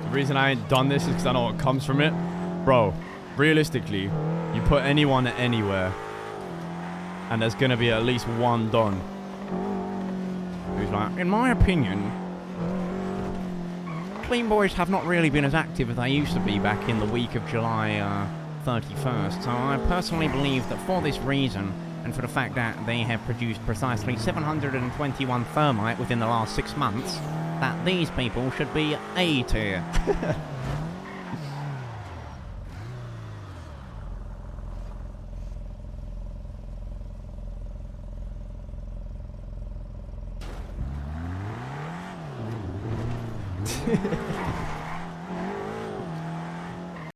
The reason I ain't done this is because I know what comes from it. Bro, realistically, you put anyone anywhere, and there's going to be at least one Don who's like, in my opinion, Clean Boys have not really been as active as they used to be back in the week of July 31st. So I personally believe that for this reason, and for the fact that they have produced precisely 721 thermite within the last 6 months, that these people should be A tier.